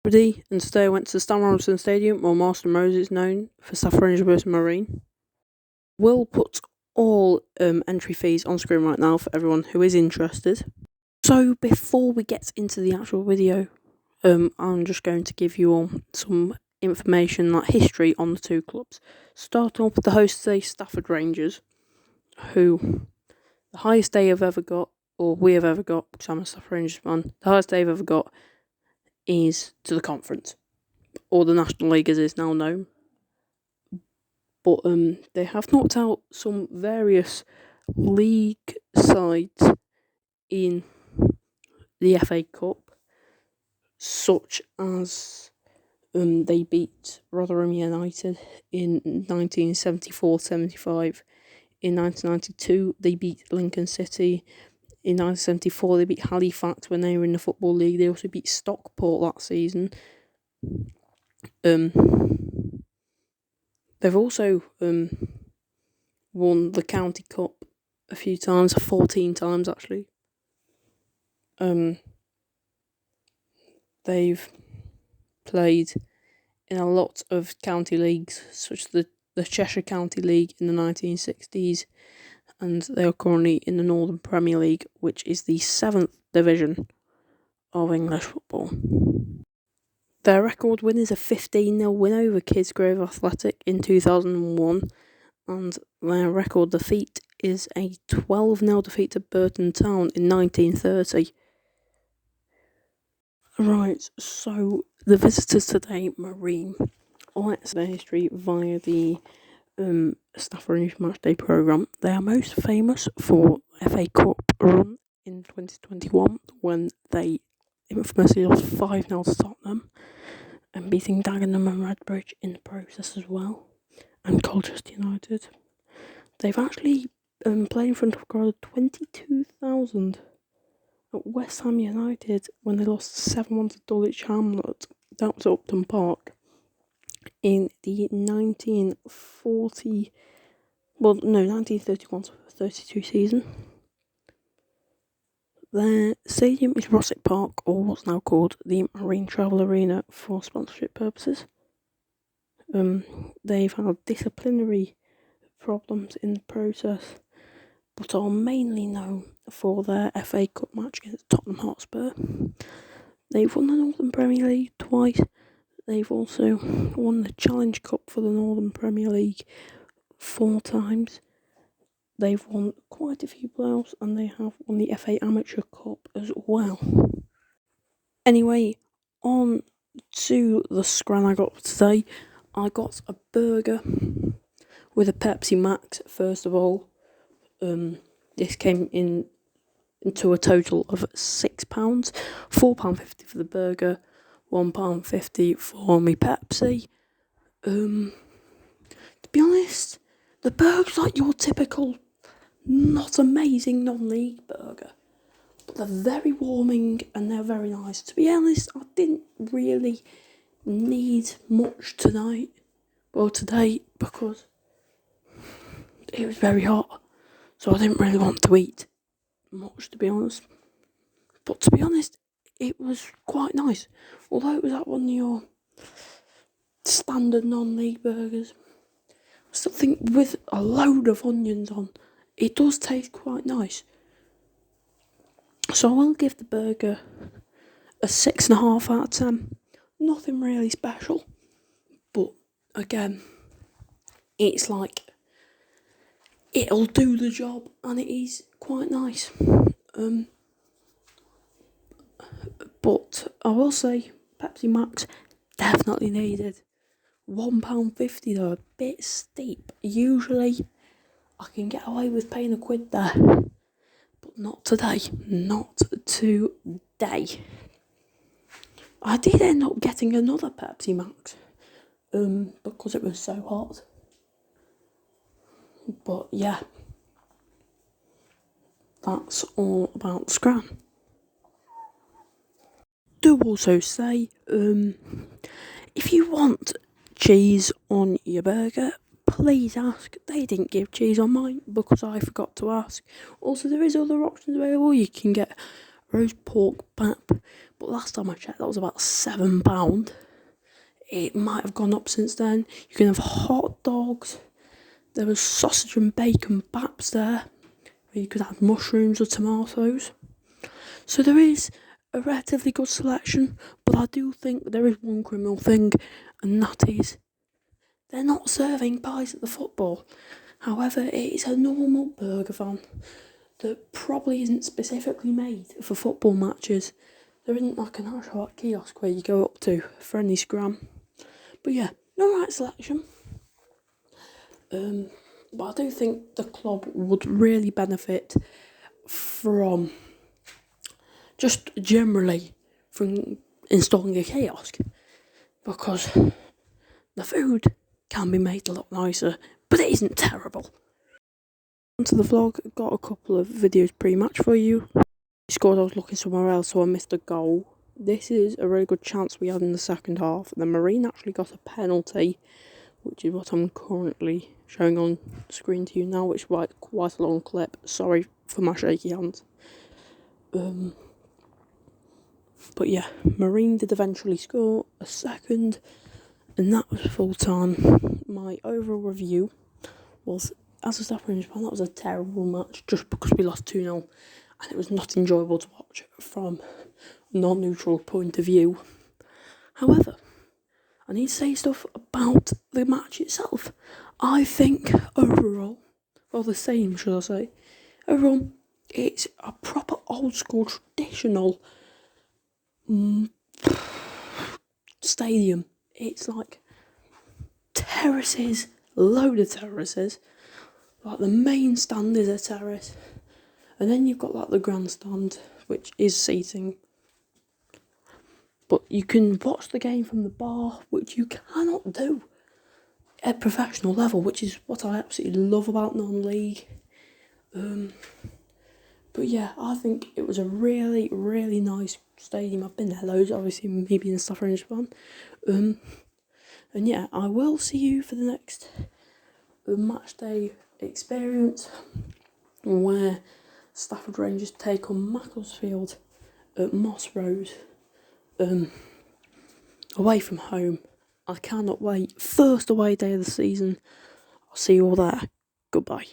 And today I went to the Stan Robinson Stadium, where Marston Rose is known for Stafford vs Marine. We'll put all entry fees on screen right now for everyone who is interested. So before we get into the actual video, I'm just going to give you all some information, like history on the two clubs. Starting off with the host today, Stafford Rangers, who the highest they have ever got, or we have ever got, because I'm a Stafford Rangers fan, the highest they've ever got is to the conference, or the National League as is now known. But they have knocked out some various league sides in the FA Cup, such as they beat Rotherham United in 1974-75. In 1992, they beat Lincoln City. In 1974, they beat Halifax when they were in the Football League. They also beat Stockport that season. They've also won the County Cup a few times, 14 times actually. They've played in a lot of county leagues, such as the Cheshire County League in the 1960s, and they are currently in the Northern Premier League, which is the 7th division of English football. Their record win is a 15-0 win over Kidsgrove Athletic in 2001, and their record defeat is a 12-0 defeat to Burton Town in 1930. Right, so the visitors today, Marine. Let's their history via the Stafford Matchday programme. They are most famous for FA Cup run in 2021 when they infamously lost 5-0 to Tottenham and beating Dagenham and Redbridge in the process as well, and Colchester United. They've actually played in front of a crowd of 22,000 at West Ham United when they lost 7-1 to Dulwich Hamlet. That was at Upton Park in the 1931-32 season. Their stadium is Rossett Park, or what's now called the Marine Travel Arena, for sponsorship purposes. They've had disciplinary problems in the process, but are mainly known for their FA Cup match against Tottenham Hotspur. They've won the Northern Premier League twice. They've also won the Challenge Cup for the Northern Premier League 4 times. They've won quite a few playoffs, and they have won the FA Amateur Cup as well. Anyway, on to the scran I got today. I got a burger with a Pepsi Max, first of all. This came into a total of £6, £4.50 for the burger, £1.50 for me Pepsi. To be honest, the burger's like your typical not amazing non-league burger, but they're very warming and they're very nice. To be honest, I didn't really need much today, because it was very hot, so I didn't really want to eat much, to be honest. But to be honest, it was quite nice. Although it was like one of your standard non-league burgers, I still think with a load of onions on, it does taste quite nice. So I will give the burger a 6.5 out of 10. Nothing really special, but again, it's like, it'll do the job, and it is quite nice. But I will say, Pepsi Max, definitely needed. £1.50 though, a bit steep. Usually, I can get away with paying £1 there, but not today. Not today. I did end up getting another Pepsi Max, because it was so hot. But yeah, that's all about the scran. Do also say, if you want cheese on your burger, please ask. They didn't give cheese on mine because I forgot to ask. Also, there is other options available. You can get roast pork bap, but last time I checked that was about £7. It might have gone up since then. You can have hot dogs. There was sausage and bacon baps there, where you could add mushrooms or tomatoes. So there is a relatively good selection, but I do think there is one criminal thing, and that is they're not serving pies at the football. However, it is a normal burger van that probably isn't specifically made for football matches. There isn't like an actual kiosk where you go up to for any scram. But yeah, no right selection. But I do think the club would really benefit from just generally from installing a kiosk, because the food can be made a lot nicer, but it isn't terrible. Onto the vlog, got a couple of videos pre-match for you. Scored, I was looking somewhere else, so I missed a goal. This is a really good chance we had in the second half. The Marine actually got a penalty, which is what I'm currently showing on screen to you now, which is quite a long clip. Sorry for my shaky hands. But yeah, Marine did eventually score a second, and that was full time. My overall review was, as a Stafford fan, that was a terrible match just because we lost 2-0, and it was not enjoyable to watch from a non-neutral point of view. However, I need to say stuff about the match itself. I think overall, well, the same, should I say, overall, it's a proper old school traditional stadium. It's like terraces, load of terraces. Like the main stand is a terrace, and then you've got like the grandstand, which is seating. But you can watch the game from the bar, which you cannot do at professional level, which is what I absolutely love about non-league. But yeah, I think it was a really, really nice stadium. I've been there loads, obviously, me being a Stafford fan. And yeah, I will see you for the next Matchday experience, where Stafford Rangers take on Macclesfield at Moss Road, away from home. I cannot wait. First away day of the season. I'll see you all there. Goodbye.